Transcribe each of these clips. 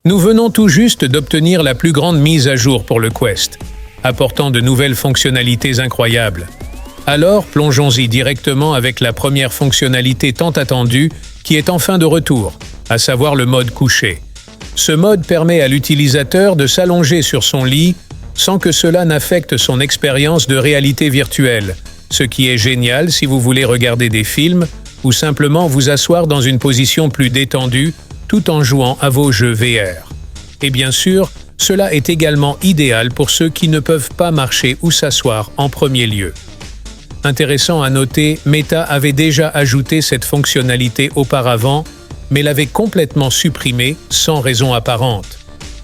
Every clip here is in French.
Nous venons tout juste d'obtenir la plus grande mise à jour pour le Quest, apportant de nouvelles fonctionnalités incroyables. Alors, plongeons-y directement avec la première fonctionnalité tant attendue qui est enfin de retour, à savoir le mode couché. Ce mode permet à l'utilisateur de s'allonger sur son lit sans que cela n'affecte son expérience de réalité virtuelle, ce qui est génial si vous voulez regarder des films ou simplement vous asseoir dans une position plus détendue tout en jouant à vos jeux VR. Et bien sûr, cela est également idéal pour ceux qui ne peuvent pas marcher ou s'asseoir en premier lieu. Intéressant à noter, Meta avait déjà ajouté cette fonctionnalité auparavant, mais l'avait complètement supprimée sans raison apparente.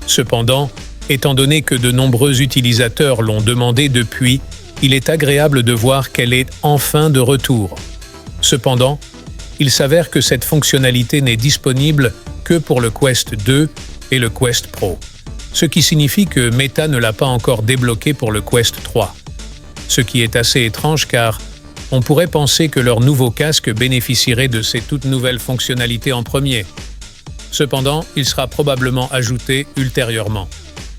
Cependant, étant donné que de nombreux utilisateurs l'ont demandé depuis, il est agréable de voir qu'elle est enfin de retour. Cependant, il s'avère que cette fonctionnalité n'est disponible que pour le Quest 2 et le Quest Pro, ce qui signifie que Meta ne l'a pas encore débloqué pour le Quest 3. Ce qui est assez étrange car on pourrait penser que leur nouveau casque bénéficierait de ces toutes nouvelles fonctionnalités en premier. Cependant, il sera probablement ajouté ultérieurement.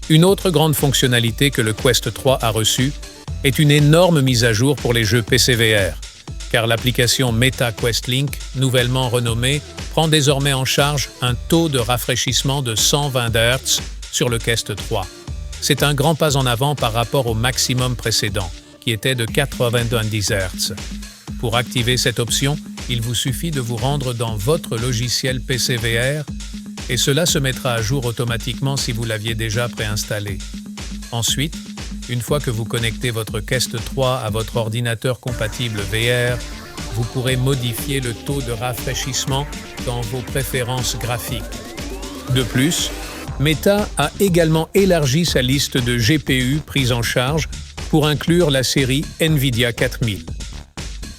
Une autre grande fonctionnalité que le Quest 3 a reçue est une énorme mise à jour pour les jeux PC VR, car l'application Meta Quest Link, nouvellement renommée, prend désormais en charge un taux de rafraîchissement de 120 Hz sur le Quest 3. C'est un grand pas en avant par rapport au maximum précédent, qui était de 90 Hz. Pour activer cette option, il vous suffit de vous rendre dans votre logiciel PC VR et cela se mettra à jour automatiquement si vous l'aviez déjà préinstallé. Ensuite, une fois que vous connectez votre Quest 3 à votre ordinateur compatible VR, vous pourrez modifier le taux de rafraîchissement dans vos préférences graphiques. De plus, Meta a également élargi sa liste de GPU prises en charge pour inclure la série NVIDIA 4000.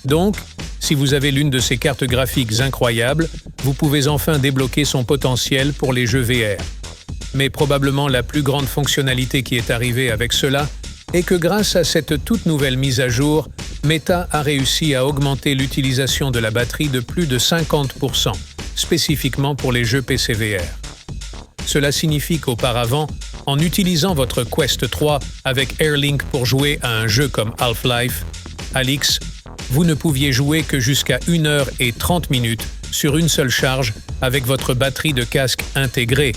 Donc, si vous avez l'une de ces cartes graphiques incroyables, vous pouvez enfin débloquer son potentiel pour les jeux VR. Mais probablement la plus grande fonctionnalité qui est arrivée avec cela est que grâce à cette toute nouvelle mise à jour, Meta a réussi à augmenter l'utilisation de la batterie de plus de 50%, spécifiquement pour les jeux PC VR. Cela signifie qu'auparavant, en utilisant votre Quest 3 avec Airlink pour jouer à un jeu comme Half-Life, Alyx, vous ne pouviez jouer que jusqu'à 1h30 sur une seule charge avec votre batterie de casque intégrée.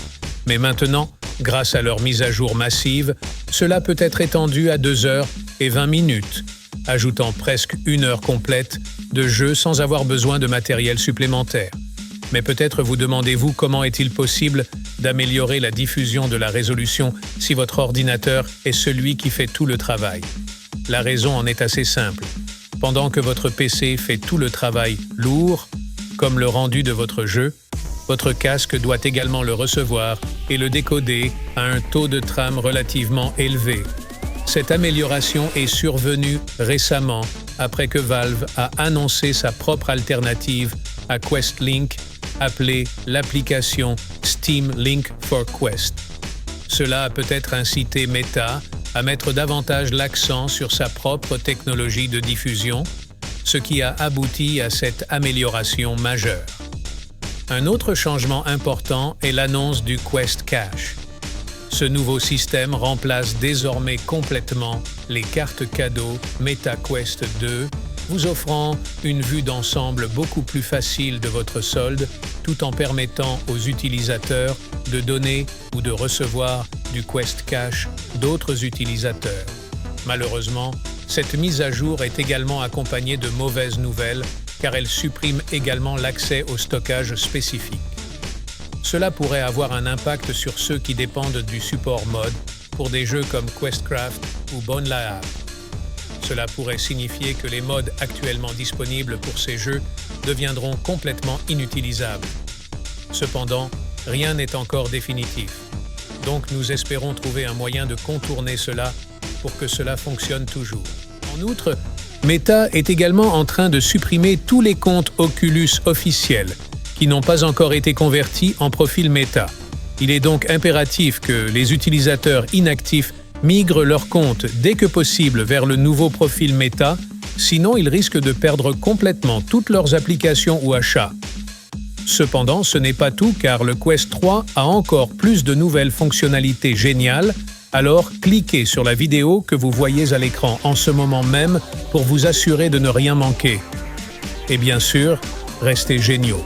Mais maintenant, grâce à leur mise à jour massive, cela peut être étendu à 2h20, ajoutant presque 1 heure complète de jeu sans avoir besoin de matériel supplémentaire. Mais peut-être vous demandez-vous comment est-il possible d'améliorer la diffusion de la résolution si votre ordinateur est celui qui fait tout le travail. La raison en est assez simple. Pendant que votre PC fait tout le travail lourd, comme le rendu de votre jeu, votre casque doit également le recevoir et le décoder à un taux de trame relativement élevé. Cette amélioration est survenue récemment après que Valve a annoncé sa propre alternative à Quest Link, appelée l'application Steam Link for Quest. Cela a peut-être incité Meta à mettre davantage l'accent sur sa propre technologie de diffusion, ce qui a abouti à cette amélioration majeure. Un autre changement important est l'annonce du Quest Cache. Ce nouveau système remplace désormais complètement les cartes cadeaux Meta Quest 2, vous offrant une vue d'ensemble beaucoup plus facile de votre solde, tout en permettant aux utilisateurs de donner ou de recevoir du Quest Cache d'autres utilisateurs. Malheureusement, cette mise à jour est également accompagnée de mauvaises nouvelles, car elle supprime également l'accès au stockage spécifique. Cela pourrait avoir un impact sur ceux qui dépendent du support mode pour des jeux comme Questcraft ou Bonelab. Cela pourrait signifier que les modes actuellement disponibles pour ces jeux deviendront complètement inutilisables. Cependant, rien n'est encore définitif. Donc nous espérons trouver un moyen de contourner cela pour que cela fonctionne toujours. En outre, Meta est également en train de supprimer tous les comptes Oculus officiels qui n'ont pas encore été convertis en profil Meta. Il est donc impératif que les utilisateurs inactifs migrent leur compte dès que possible vers le nouveau profil Meta, sinon ils risquent de perdre complètement toutes leurs applications ou achats. Cependant, ce n'est pas tout car le Quest 3 a encore plus de nouvelles fonctionnalités géniales, alors cliquez sur la vidéo que vous voyez à l'écran en ce moment même pour vous assurer de ne rien manquer. Et bien sûr, restez géniaux.